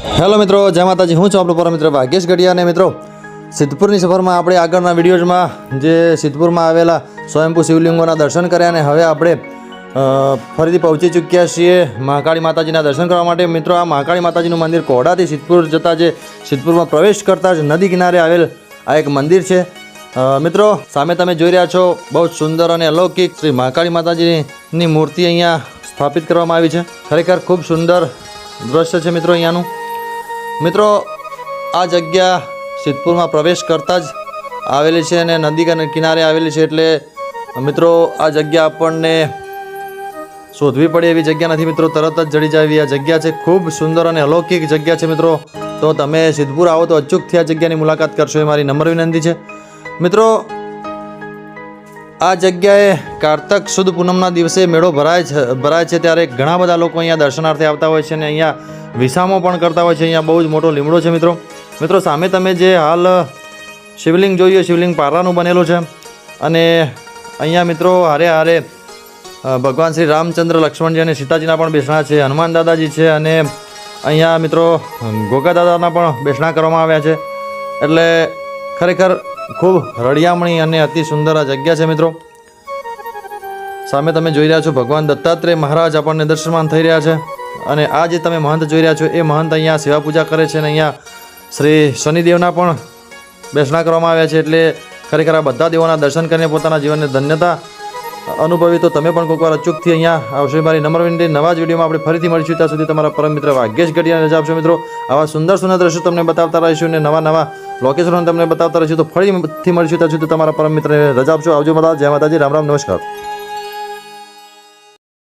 Hello મિત્રો, જય માતાજી। હું છું આપણો પરમ મિત્ર ભાગ્યેશ ગઢિયા। અને મિત્રો, સિદ્ધપુરની સફરમાં આપણે આગળના વિડીયોઝમાં જે સિદ્ધપુરમાં આવેલા સ્વયંભૂ શિવલિંગોના દર્શન કર્યા અને હવે આપણે ફરીથી પહોંચી ચૂક્યા છીએ મહાકાળી માતાજીના દર્શન કરવા માટે। મિત્રો, આ મહાકાળી માતાજીનું મંદિર કોડાથી સિદ્ધપુર જતાં જે સિદ્ધપુરમાં પ્રવેશ કરતાં જ નદી કિનારે આવેલ આ એક મંદિર છે। મિત્રો, સામે તમે જોઈ રહ્યા છો બહુ જ સુંદર અને અલૌકિક શ્રી મહાકાળી માતાજીની મૂર્તિ અહીંયા સ્થાપિત કરવામાં આવી છે। ખરેખર ખૂબ સુંદર દ્રશ્ય છે મિત્રો અહીંયાનું। મિત્રો, આ જગ્યા સિદ્ધપુરમાં પ્રવેશ કરતાં જ આવેલી છે અને નદી કિનારે આવેલી છે, એટલે મિત્રો આ જગ્યા આપણને શોધવી પડે એવી જગ્યા નથી મિત્રો, તરત જ જડી જાય એવી આ જગ્યા છે। ખૂબ સુંદર અને અલૌકિક જગ્યા છે મિત્રો। તો તમે સિદ્ધપુર આવો તો અચૂકથી આ જગ્યાની મુલાકાત કરશો એ મારી નમ્ર વિનંતી છે। મિત્રો, આ જગ્યાએ કારતક સુદ પૂનમના દિવસે મેળો ભરાય છે ત્યારે ઘણા બધા લોકો અહીંયા દર્શનાર્થે આવતા હોય છે અને અહીંયા વિસામો પણ કરતા હોય છે। અહીંયા બહુ જ મોટો લીમડો છે મિત્રો। મિત્રો, સામે તમે જે હાલ શિવલિંગ જોઈએ, શિવલિંગ પારાનું બનેલું છે અને અહીંયા મિત્રો હારે ભગવાન શ્રી રામચંદ્ર, લક્ષ્મણજી અને સીતાજીના પણ બેસણા છે, હનુમાન દાદાજી છે અને અહીંયા મિત્રો ગોગા દાદાના પણ બેસણા કરવામાં આવ્યા છે। એટલે ખરેખર ખૂબ રળિયામણી અને અતિ સુંદર આ જગ્યા છે મિત્રો। સામે તમે જોઈ રહ્યા છો ભગવાન દત્તાત્રેય મહારાજ આપણને દર્શનમાન થઈ રહ્યા છે અને આ જે તમે મહંત જોઈ રહ્યા છો એ મહંત અહીંયા સેવા પૂજા કરે છે અને અહીંયા શ્રી શનિદેવના પણ બેસણા કરવામાં આવ્યા છે। એટલે ખરેખર આ બધા દેવોના દર્શન કરીને પોતાના જીવનને ધન્યતા અનુભવી તો તમે પણ કોઈક વાર અચૂકથી અહીંયા આવશો મારી નમ્ર વિનંતી। નવા જ વિડીયોમાં આપણે ફરીથી મળીશું, ત્યાં સુધી તમારા પરમ મિત્ર ભાગ્યેશ ગઢિયાને રજા આપશો મિત્રો। આવા સુંદર દ્રશ્યો તમને બતાવતા રહીશું અને નવા લોકેશનો તમને બતાવતા રહીશું। તો ફરીથી મળીશું, ત્યાં સુધી તમારા પરમ મિત્રને રજા આપશો। આવજો બધા, જય માતાજી, રામ રામ, નમસ્કાર।